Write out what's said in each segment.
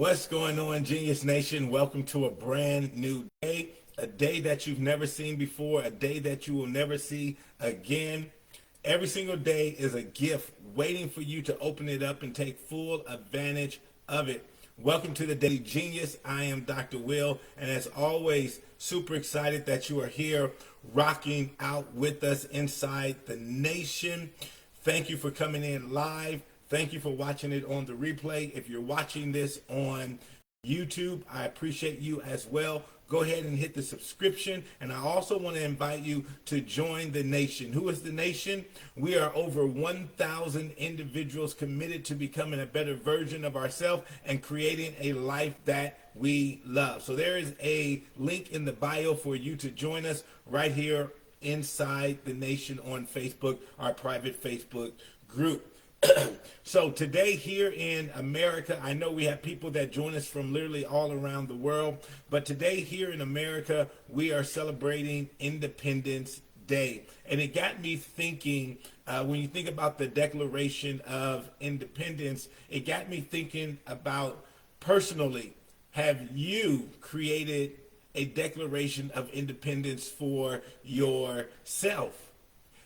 What's going on, Genius Nation? Welcome to a brand new day, a day that you've never seen before, a day that you will never see again. Every single day is a gift waiting for you to open it up and take full advantage of it. Welcome to the Daily Genius. I am Dr. Will, and as always, super excited that you are here rocking out with us inside the nation. Thank you for coming in live. Thank you for watching it on the replay. If you're watching this on YouTube, I appreciate you as well. Go ahead and hit the subscription. And I also want to invite you to join the nation. Who is the nation? We are over 1,000 individuals committed to becoming a better version of ourselves and creating a life that we love. So there is a link in the bio for you to join us right here inside the nation on Facebook, our private Facebook group. So today here in America, I know we have people that join us from literally all around the world, but today here in America, we are celebrating Independence Day. And it got me thinking, when you think about the Declaration of Independence, it got me thinking about personally, have you created a Declaration of Independence for yourself?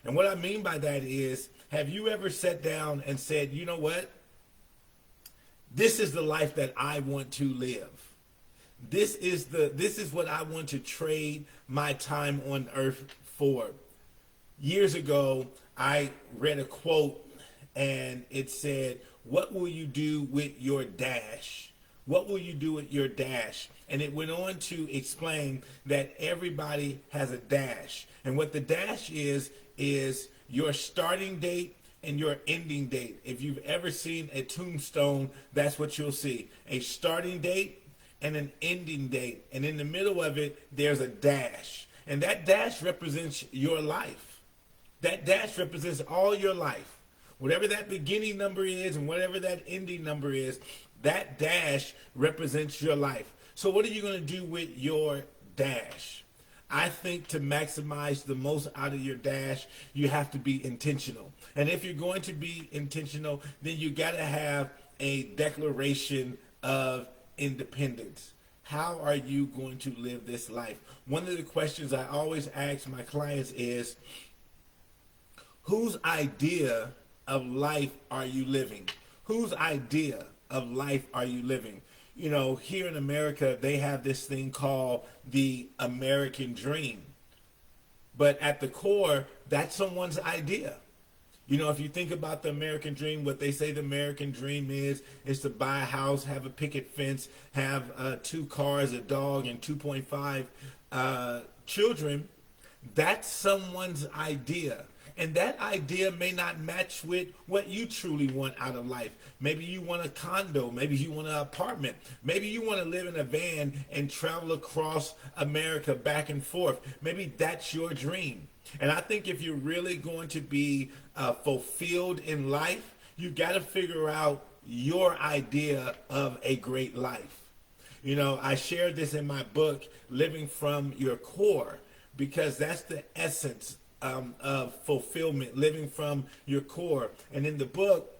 And what I mean by that is, have you ever sat down and said, you know what? This is the life that I want to live. This is what I want to trade my time on earth for. Years ago, I read a quote and it said, what will you do with your dash? What will you do with your dash? And it went on to explain that everybody has a dash. And what the dash is your starting date and your ending date. If you've ever seen a tombstone, that's what you'll see. A starting date and an ending date. And in the middle of it, there's a dash. And that dash represents your life. That dash represents all your life. Whatever that beginning number is and whatever that ending number is, that dash represents your life. So what are you going to do with your dash? I think to maximize the most out of your dash, you have to be intentional. And if you're going to be intentional, then you got to have a Declaration of Independence. How are you going to live this life? One of the questions I always ask my clients is, whose idea of life are you living? Whose idea of life are you living? You know, here in America, they have this thing called the American dream. But at the core, that's someone's idea. You know, if you think about the American dream, what they say the American dream is to buy a house, have a picket fence, have 2 cars, a dog, and 2.5 children. That's someone's idea. And that idea may not match with what you truly want out of life. Maybe you want a condo. Maybe you want an apartment. Maybe you want to live in a van and travel across America back and forth. Maybe that's your dream. And I think if you're really going to be fulfilled in life, you got to figure out your idea of a great life. You know, I shared this in my book, Living from Your Core, because that's the essence of fulfillment, living from your core. And in the book,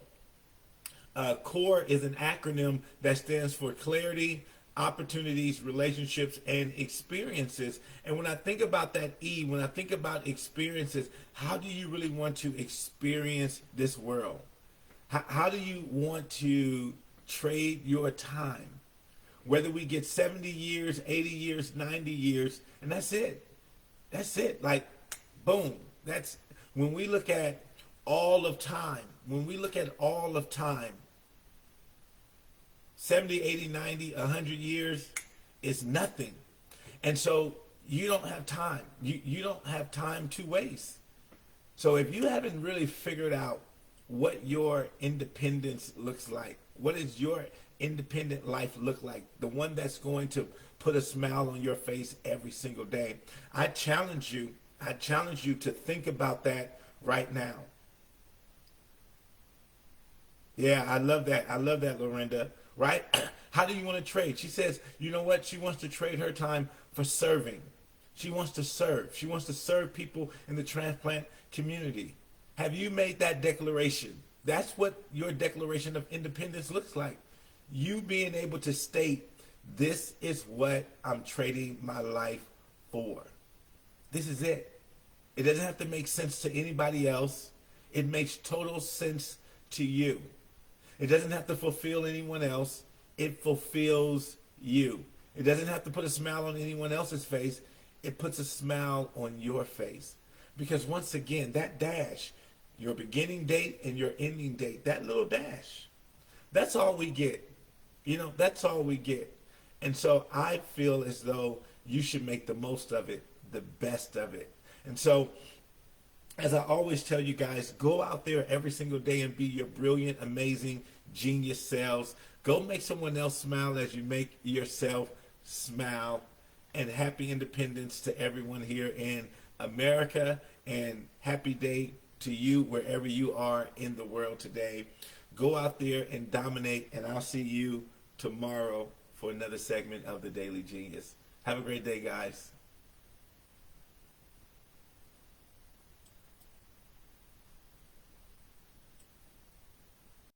CORE is an acronym that stands for clarity, opportunities, relationships, and experiences. And when I think about that E, when I think about experiences, how do you really want to experience this world? How do you want to trade your time? Whether we get 70 years, 80 years, 90 years, and that's it. That's it. Like, boom. That's when we look at all of time. When we look at all of time, 70, 80, 90, 100 years is nothing. And so you don't have time. You don't have time to waste. So if you haven't really figured out what your independence looks like, what does your independent life look like, the one that's going to put a smile on your face every single day, I challenge you to think about that right now. Yeah, I love that. I love that, Lorinda. Right? How do you want to trade? She says, you know what? She wants to trade her time for serving. She wants to serve. She wants to serve people in the transplant community. Have you made that declaration? That's what your Declaration of Independence looks like. You being able to state, this is what I'm trading my life for. This is it. It doesn't have to make sense to anybody else. It makes total sense to you. It doesn't have to fulfill anyone else. It fulfills you. It doesn't have to put a smile on anyone else's face. It puts a smile on your face. Because once again, that dash, your beginning date and your ending date, that little dash, that's all we get. That's all we get. And so I feel as though you should make the most of it, the best of it. And so, as I always tell you guys, go out there every single day and be your brilliant, amazing, genius selves. Go make someone else smile as you make yourself smile. And happy independence to everyone here in America. And happy day to you wherever you are in the world today. Go out there and dominate. And I'll see you tomorrow for another segment of The Daily Genius. Have a great day, guys.